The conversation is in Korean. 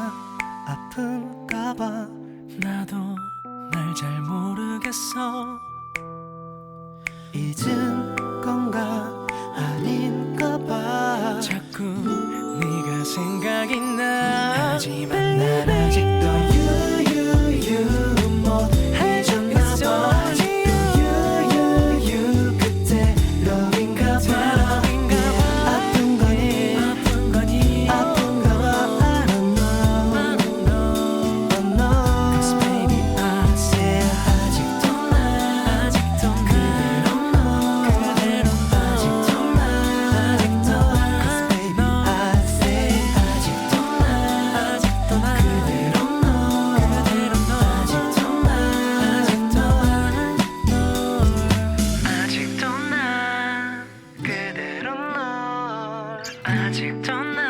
나 아픈가봐. 나도 날 잘 모르겠어. 잊은 건가 아닌가봐. 자꾸 네가 생각이 나. 하지만 난 아직도 유유유 못 잊었나봐. 아직도 유유유 그때로인가봐. 아픈 거니 아픈가봐. I don't know, oh no. Cause baby I say 아직도 나 그대로 너 아직도 나 Cause baby I say 아직도 나 그대로 너 아직도 나 그대로 너 아직도 나